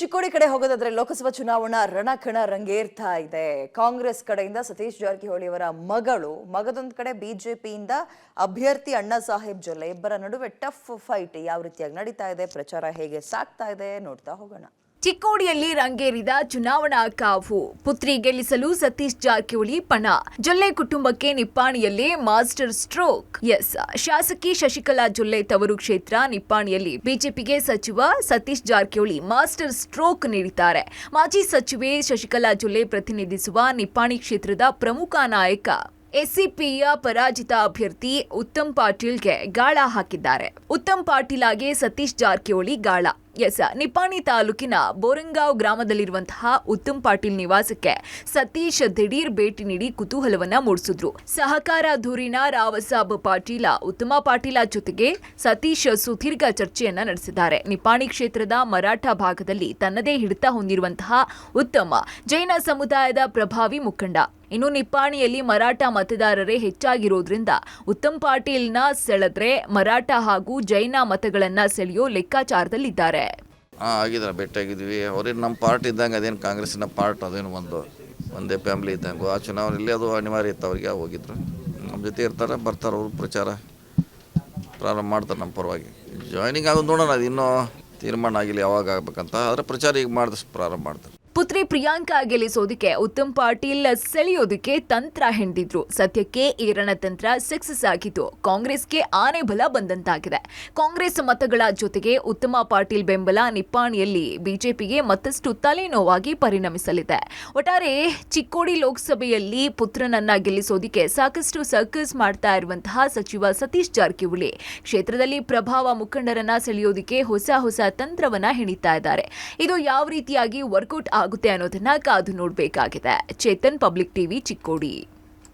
ಚಿಕ್ಕೋಡಿ ಕಡೆ ಹೋಗೋದಾದ್ರೆ ಲೋಕಸಭಾ ಚುನಾವಣಾ ರಣಕಣ ರಂಗೇರ್ತಾ ಇದೆ. ಕಾಂಗ್ರೆಸ್ ಕಡೆಯಿಂದ ಸತೀಶ್ ಜಾರಕಿಹೊಳಿ ಅವರ ಮಗದೊಂದು ಕಡೆ ಬಿಜೆಪಿಯಿಂದ ಅಭ್ಯರ್ಥಿ ಅಣ್ಣಾ ಸಾಹೇಬ್ ಜೊಲ್ಲೆ ಇಬ್ಬರ ನಡುವೆ ಟಫ್ ಫೈಟ್ ಯಾವ ರೀತಿಯಾಗಿ ನಡೀತಾ ಇದೆ, ಪ್ರಚಾರ ಹೇಗೆ ಸಾಗ್ತಾ ಇದೆ ನೋಡ್ತಾ ಹೋಗೋಣ. ಚಿಕ್ಕೋಡಿಯಲ್ಲಿ ರಂಗೇರಿದ ಚುನಾವಣಾ ಕಾವು. ಪುತ್ರಿ ಗೆಲ್ಲಿಸಲು ಸತೀಶ್ ಜಾರಕಿಹೊಳಿ ಪಣ. ಜೊಲ್ಲೆ ಕುಟುಂಬಕ್ಕೆ ನಿಪ್ಪಾಣಿಯಲ್ಲಿ ಮಾಸ್ಟರ್ ಸ್ಟ್ರೋಕ್. ಶಾಸಕಿ ಶಶಿಕಲಾ ಜೊಲ್ಲೆ ತವರು ಕ್ಷೇತ್ರ ನಿಪ್ಪಾಣಿಯಲ್ಲಿ ಬಿಜೆಪಿಗೆ ಸಚಿವ ಸತೀಶ್ ಜಾರಕಿಹೊಳಿ ಮಾಸ್ಟರ್ ಸ್ಟ್ರೋಕ್ ನೀಡಿದ್ದಾರೆ. ಮಾಜಿ ಸಚಿವೆ ಶಶಿಕಲಾ ಜೊಲ್ಲೆ ಪ್ರತಿನಿಧಿಸುವ ನಿಪ್ಪಾಣಿ ಕ್ಷೇತ್ರದ ಪ್ರಮುಖ ನಾಯಕ ಎಸ್ಸಿಪಿಯ ಪರಾಜಿತ ಅಭ್ಯರ್ಥಿ ಉತ್ತಮ್ ಪಾಟೀಲ್ಗೆ ಗಾಳ ಹಾಕಿದ್ದಾರೆ. ಉತ್ತಮ್ ಪಾಟೀಲ್ಗೆ ಸತೀಶ್ ಜಾರಕಿಹೊಳಿ ಗಾಳ. ನಿಪ್ಪಾಣಿ ತಾಲೂಕಿನ ಬೋರಂಗಾಂವ್ ಗ್ರಾಮದಲ್ಲಿರುವಂತಹ ಉತ್ತಮ್ ಪಾಟೀಲ್ ನಿವಾಸಕ್ಕೆ ಸತೀಶ್ ದಿಢೀರ್ ಭೇಟಿ ನೀಡಿ ಕುತೂಹಲವನ್ನ ಮೂಡಿಸಿದ್ರು. ಸಹಕಾರ ಧುರೀಣ ರಾವಸಾಬ್ ಪಾಟೀಲ ಉತ್ತಮ ಪಾಟೀಲ ಜೊತೆಗೆ ಸತೀಶ್ ಸುದೀರ್ಘ ಚರ್ಚೆಯನ್ನ ನಡೆಸಿದ್ದಾರೆ. ನಿಪ್ಪಾಣಿ ಕ್ಷೇತ್ರದ ಮರಾಠ ಭಾಗದಲ್ಲಿ ತನ್ನದೇ ಹಿಡಿತ ಹೊಂದಿರುವಂತಹ ಉತ್ತಮ ಜೈನ ಸಮುದಾಯದ ಪ್ರಭಾವಿ ಮುಖಂಡ. ಇನ್ನು ನಿಪ್ಪಾಣಿಯಲ್ಲಿ ಮರಾಠ ಮತದಾರರೇ ಹೆಚ್ಚಾಗಿರೋದ್ರಿಂದ ಉತ್ತಮ್ ಪಾಟೀಲ್ನ ಸೆಳೆದ್ರೆ ಮರಾಠ ಹಾಗೂ ಜೈನ ಮತಗಳನ್ನ ಸೆಳೆಯೋ ಲೆಕ್ಕಾಚಾರದಲ್ಲಿದ್ದಾರೆ. ಆಗಿದ್ರೆ ಭೇಟಿಯಾಗಿದ್ವಿ. ಅವ್ರೇನು ನಮ್ಮ ಪಾರ್ಟಿ ಇದ್ದಂಗೆ, ಅದೇನು ಕಾಂಗ್ರೆಸ್ಸಿನ ಪಾರ್ಟ್, ಅದೇನು ಒಂದೇ ಫ್ಯಾಮಿಲಿ ಇದ್ದಂಗೆ. ಆ ಚುನಾವಣೆಯಲ್ಲಿ ಅದು ಅನಿವಾರ್ಯ ಇತ್ತು. ಅವ್ರಿಗೆ ಹೋಗಿದ್ರು, ನಮ್ಮ ಜೊತೆ ಇರ್ತಾರೆ, ಬರ್ತಾರೆ. ಅವರು ಪ್ರಚಾರ ಪ್ರಾರಂಭ ಮಾಡ್ತಾರೆ ನಮ್ಮ ಪರವಾಗಿ. ಜಾಯ್ನಿಂಗ್ ಆಗೋದು ನೋಡೋಣ, ಅದು ಇನ್ನೂ ತೀರ್ಮಾನ ಆಗಿಲ್ಲ ಯಾವಾಗ ಆಗ್ಬೇಕಂತ. ಆದರೆ ಪ್ರಚಾರ ಈಗ ಮಾಡಿದಷ್ಟು ಪ್ರಾರಂಭ ಮಾಡ್ತಾರೆ. ಪುತ್ರಿ ಪ್ರಿಯಾಂಕಾ ಗೆಲ್ಲಿಸೋದಕ್ಕೆ ಉತ್ತಮ್ ಪಾಟೀಲ್ ಸೆಳೆಯೋದಕ್ಕೆ ತಂತ್ರ ಹೆಣೆದಿದ್ರು. ಸದ್ಯಕ್ಕೆ ಈ ರಣತಂತ್ರ ಸಕ್ಸಸ್ ಆಗಿದ್ದು ಕಾಂಗ್ರೆಸ್ಗೆ ಆನೆ ಬಲ ಬಂದಂತಾಗಿದೆ. ಕಾಂಗ್ರೆಸ್ ಮತಗಳ ಜೊತೆಗೆ ಉತ್ತಮ ಪಾಟೀಲ್ ಬೆಂಬಲ ನಿಪ್ಪಾಣಿಯಲ್ಲಿ ಬಿಜೆಪಿಗೆ ಮತ್ತಷ್ಟು ತಲೆನೋವಾಗಿ ಪರಿಣಮಿಸಲಿದೆ. ಒಟ್ಟಾರೆ ಚಿಕ್ಕೋಡಿ ಲೋಕಸಭೆಯಲ್ಲಿ ಪುತ್ರನನ್ನ ಗೆಲ್ಲಿಸೋದಕ್ಕೆ ಸಾಕಷ್ಟು ಸರ್ಕಸ್ ಮಾಡ್ತಾ ಇರುವಂತಹ ಸಚಿವ ಸತೀಶ್ ಜಾರಕಿಹೊಳಿ ಕ್ಷೇತ್ರದಲ್ಲಿ ಪ್ರಭಾವ ಮುಖಂಡರನ್ನ ಸೆಳೆಯೋದಕ್ಕೆ ಹೊಸ ತಂತ್ರವನ್ನ ಹೆಣಿತಾ ಇದ್ದಾರೆ. ಇದು ಯಾವ ರೀತಿಯಾಗಿ ವರ್ಕೌಟ್ ಆಗುತ್ತೆ ಅನ್ನೋದನ್ನ ಕಾದು ನೋಡಬೇಕಾಗಿದೆ. Chetan, public TV, Chikkodi.